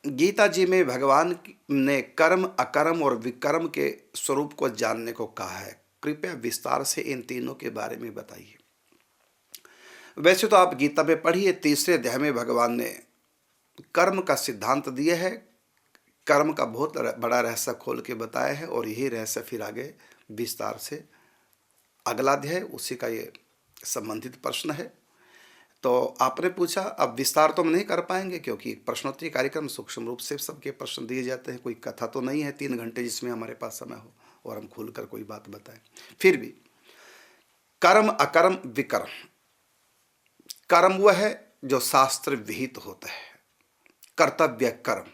गीता जी में भगवान ने कर्म, अकर्म और विकर्म के स्वरूप को जानने को कहा है। कृपया विस्तार से इन तीनों के बारे में बताइए। वैसे तो आप गीता में पढ़िए, तीसरे अध्याय में भगवान ने कर्म का सिद्धांत दिया है, कर्म का बहुत बड़ा रहस्य खोल के बताया है, और यही रहस्य फिर आगे विस्तार से अगला अध्याय उसी का ये संबंधित प्रश्न है। तो आपने पूछा, अब विस्तार तो हम नहीं कर पाएंगे क्योंकि प्रश्नोत्तरी कार्यक्रम सूक्ष्म रूप से सबके प्रश्न दिए जाते हैं, कोई कथा तो नहीं है 3 घंटे जिसमें हमारे पास समय हो और हम खुलकर कोई बात बताएं। फिर भी कर्म, अकर्म, विकर्म। कर्म वह है जो शास्त्र विहित होता है, कर्तव्य कर्म,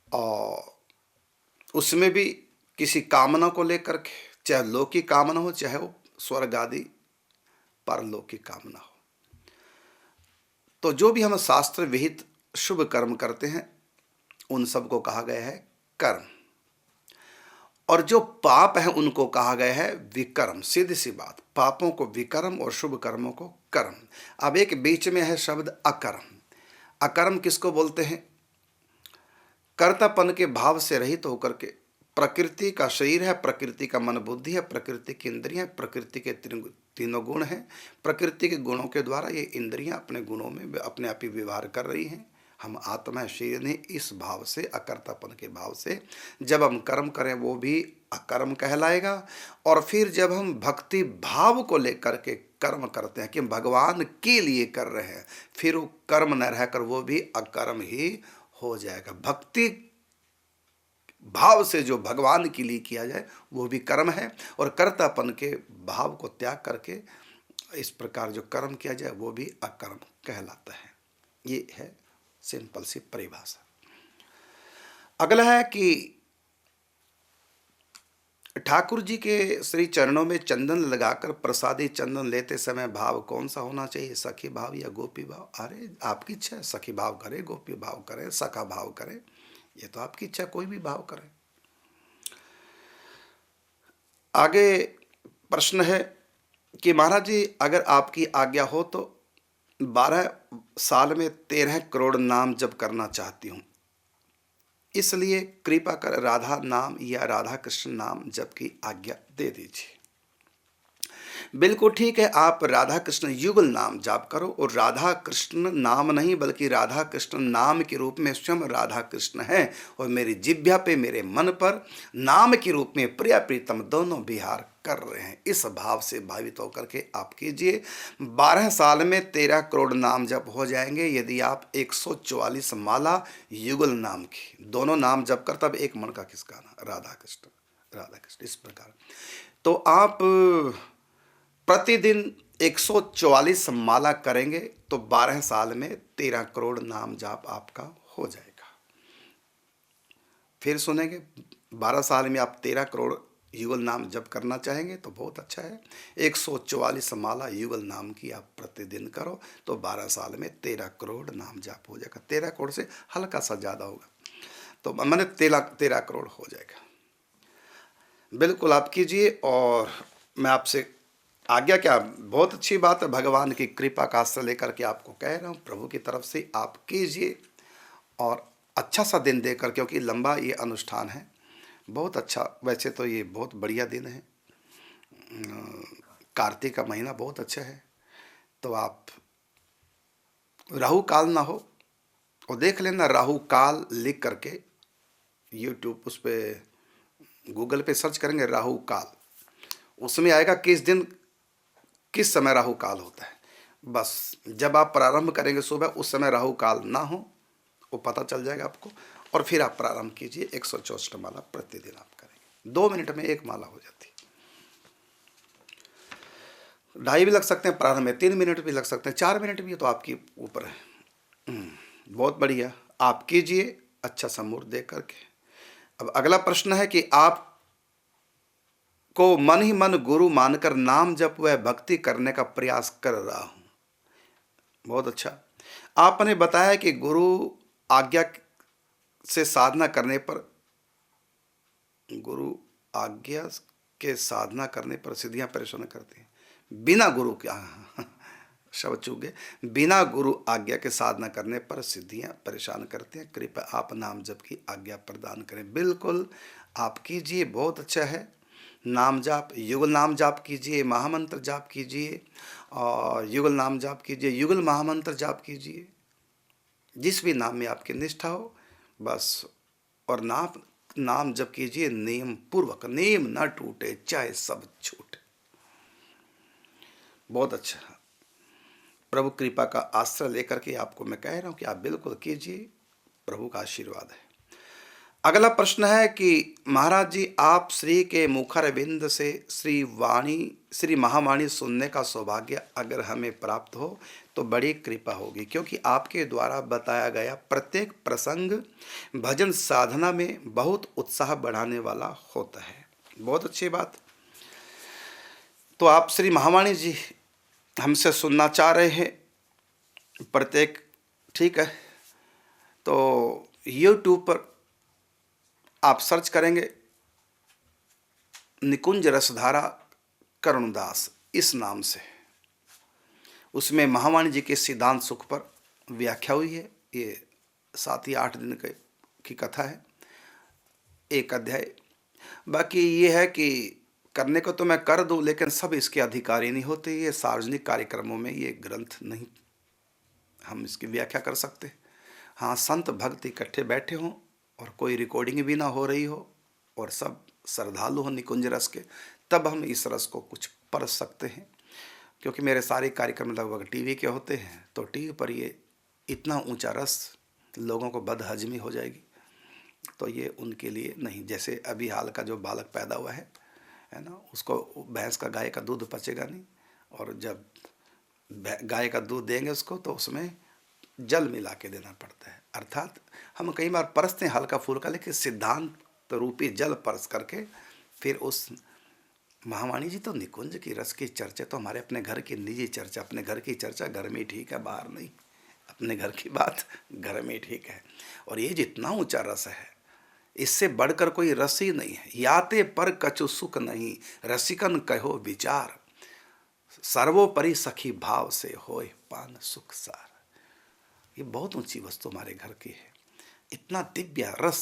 और उसमें भी किसी कामना को लेकर के, चाहे लौकिक कामना हो, चाहे वो स्वर्ग आदि परलौकिक कामना हो। तो जो भी हम शास्त्र विहित शुभ कर्म करते हैं उन सबको कहा गया है कर्म, और जो पाप है उनको कहा गया है विकर्म। सीधी सी बात, पापों को विकर्म और शुभ कर्मों को कर्म। अब एक बीच में है शब्द अकर्म। अकर्म किसको बोलते हैं? कर्तापन के भाव से रहित होकर के, प्रकृति का शरीर है, प्रकृति का मन बुद्धि है, प्रकृति की इंद्रियां, प्रकृति के तीनों गुण हैं। प्रकृति के गुणों के द्वारा ये इंद्रियां अपने गुणों में अपने आप ही व्यवहार कर रही हैं। हम आत्मा शरीर नहीं, इस भाव से, अकर्तापन के भाव से जब हम कर्म करें वो भी अकर्म कहलाएगा। और फिर जब हम भक्ति भाव को लेकर के कर्म करते हैं कि हम भगवान के लिए कर रहे हैं, फिर वो कर्म न रहकर वो भी अकर्म ही हो जाएगा। भक्ति भाव से जो भगवान के लिए किया जाए वो भी कर्म है, और कर्तापन के भाव को त्याग करके इस प्रकार जो कर्म किया जाए वो भी अकर्म कहलाता है। ये है सिंपल सी परिभाषा। अगला है कि ठाकुर जी के श्री चरणों में चंदन लगाकर प्रसादी चंदन लेते समय भाव कौन सा होना चाहिए? सखी भाव या गोपी भाव? अरे आपकी इच्छा है, सखी भाव करे, गोपी भाव करे, सखा भाव करे, ये तो आपकी इच्छा, कोई भी भाव करे। आगे प्रश्न है कि महाराज जी अगर आपकी आज्ञा हो तो 12 साल में 13 करोड़ नाम जप करना चाहती हूँ, इसलिए कृपा कर राधा नाम या राधा कृष्ण नाम जप की आज्ञा दे दीजिए। बिल्कुल ठीक है, आप राधा कृष्ण युगल नाम जाप करो, और राधा कृष्ण नाम नहीं बल्कि राधा कृष्ण नाम के रूप में स्वयं राधा कृष्ण है, और मेरी जिह्वा पे, मेरे मन पर नाम के रूप में प्रिया प्रीतम दोनों विहार कर रहे हैं। इस भाव से भावित होकर के आप कीजिए। 12 साल में 13 करोड़ नाम जप हो जाएंगे यदि आप 144 माला युगल नाम की, दोनों नाम जप कर, तब एक मन का किसका ना, राधा कृष्ण राधा कृष्ण, इस प्रकार। तो आप प्रतिदिन 144 माला करेंगे तो 12 साल में 13 करोड़ नाम जाप आपका हो जाएगा। फिर सुनेंगे, 12 साल में आप 13 करोड़ युगल नाम जप करना चाहेंगे तो बहुत अच्छा है। 144 माला युगल नाम की आप प्रतिदिन करो तो 12 साल में 13 करोड़ नाम जाप हो जाएगा। 13 करोड़ से हल्का सा ज़्यादा होगा, तो मैंने 13 करोड़ हो जाएगा। बिल्कुल आप कीजिए, और मैं आपसे आज्ञा, क्या बहुत अच्छी बात है, भगवान की कृपा का आश्रय लेकर के आपको कह रहा हूँ, प्रभु की तरफ से आप कीजिए, और अच्छा सा दिन देकर, क्योंकि लंबा ये अनुष्ठान है, बहुत अच्छा। वैसे तो ये बहुत बढ़िया दिन है, कार्तिक का महीना बहुत अच्छा है, तो आप राहु काल ना हो, और देख लेना राहु काल लिख करके यूट्यूब, उस पर गूगल पे सर्च करेंगे राहु काल, उसमें आएगा किस दिन किस समय राहु काल होता है। बस जब आप प्रारंभ करेंगे सुबह, उस समय राहु काल ना हो, वो पता चल जाएगा आपको, और फिर आप प्रारंभ कीजिए। 164 माला प्रतिदिन आप करेंगे, 2 मिनट में एक माला हो जाती है। 2.5 भी लग सकते हैं प्रारंभ में, 3 मिनट भी लग सकते हैं, 4 मिनट भी, तो आपके ऊपर है। बहुत बढ़िया, आप कीजिए अच्छा सा मुहूर्त देख करके। अब अगला प्रश्न है कि आप को मन ही मन गुरु मानकर नाम जप व भक्ति करने का प्रयास कर रहा हूं। बहुत अच्छा, आपने बताया कि गुरु आज्ञा से साधना करने पर, गुरु आज्ञा के साधना करने पर सिद्धियां परेशान करती हैं, बिना गुरु के। शब्द चूक गए। बिना गुरु आज्ञा के साधना करने पर सिद्धियां परेशान करते हैं, कृपया आप नाम जप की आज्ञा प्रदान करें। बिल्कुल आप कीजिए, बहुत अच्छा है। नाम जाप, युगल नाम जाप कीजिए, महामंत्र जाप कीजिए, और युगल नाम जाप कीजिए, युगल महामंत्र जाप कीजिए, जिस भी नाम में आपकी निष्ठा हो बस। और नाम जप कीजिए नियम पूर्वक, नियम न टूटे चाहे सब छूटे। बहुत अच्छा, प्रभु कृपा का आश्रय लेकर के आपको मैं कह रहा हूं कि आप बिल्कुल कीजिए, प्रभु का आशीर्वाद है। अगला प्रश्न है कि महाराज जी, आप श्री के मुखर बिंद से श्री महावाणी सुनने का सौभाग्य अगर हमें प्राप्त हो तो बड़ी कृपा होगी, क्योंकि आपके द्वारा बताया गया प्रत्येक प्रसंग भजन साधना में बहुत उत्साह बढ़ाने वाला होता है। बहुत अच्छी बात। तो आप श्री महावाणी जी हमसे सुनना चाह रहे हैं प्रत्येक, ठीक है। तो YouTube पर आप सर्च करेंगे निकुंज रसधारा करुणदास इस नाम से, उसमें महावाणी जी के सिद्धांत सुख पर व्याख्या हुई है। ये 7 या 8 दिन की कथा है, एक अध्याय। बाकी ये है कि करने को तो मैं कर दूं, लेकिन सब इसके अधिकारी नहीं होते। ये सार्वजनिक कार्यक्रमों में ये ग्रंथ नहीं हम इसकी व्याख्या कर सकते। हाँ, संत भक्त इकट्ठे बैठे हों और कोई रिकॉर्डिंग भी ना हो रही हो और सब श्रद्धालु हो निकुंज रस के, तब हम इस रस को कुछ परख सकते हैं। क्योंकि मेरे सारे कार्यक्रम लगभग टीवी के होते हैं, तो टीवी पर ये इतना ऊंचा रस लोगों को बदहजमी हो जाएगी, तो ये उनके लिए नहीं। जैसे अभी हाल का जो बालक पैदा हुआ है ना, उसको भैंस का गाय का दूध पचेगा नहीं, और जब गाय का दूध देंगे उसको तो उसमें जल मिला के देना पड़ता है। अर्थात हम कई बार परसते हैं हल्का फुल्का, लेकिन सिद्धांत रूपी जल परस करके फिर उस महावाणी जी तो निकुंज की रस की चर्चा तो हमारे अपने घर की निजी चर्चा, अपने घर की चर्चा घर में ठीक है, बाहर नहीं। अपने घर की बात घर में ठीक है। और ये जितना ऊंचा रस है, इससे बढ़कर कोई रस ही नहीं है। याते पर कछु सुख नहीं, रसिकन कहो विचार, सर्वोपरि सखी भाव से होए पान सुख सार। ये बहुत ऊंची वस्तु हमारे घर की है। इतना दिव्य रस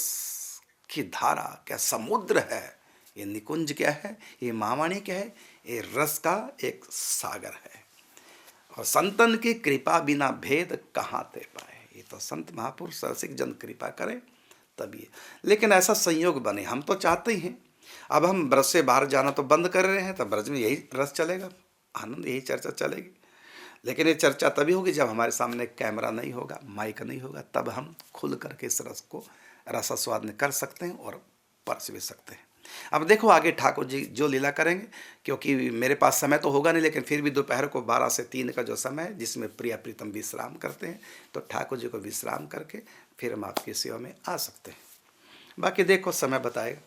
की धारा, क्या समुद्र है ये निकुंज, क्या है ये महावाणी, क्या है ये रस का एक सागर है। और संतन की कृपा बिना भेद कहाँ ते पाए। ये तो संत महापुरुष रसिक जन कृपा करें तभी। लेकिन ऐसा संयोग बने, हम तो चाहते ही हैं। अब हम ब्रज से बाहर जाना तो बंद कर रहे हैं, तो ब्रज में यही रस चलेगा, आनंद यही चर्चा चलेगी। लेकिन ये चर्चा तभी होगी जब हमारे सामने कैमरा नहीं होगा, माइक नहीं होगा, तब हम खुल करके इस रस को रसास्वाद कर सकते हैं और परस भी सकते हैं। अब देखो आगे ठाकुर जी जो लीला करेंगे, क्योंकि मेरे पास समय तो होगा नहीं, लेकिन फिर भी दोपहर को 12 से 3 का जो समय है जिसमें प्रिया प्रीतम विश्राम करते हैं, तो ठाकुर जी को विश्राम करके फिर हम आपकी सेवा में आ सकते हैं। बाकी देखो समय बताएगा।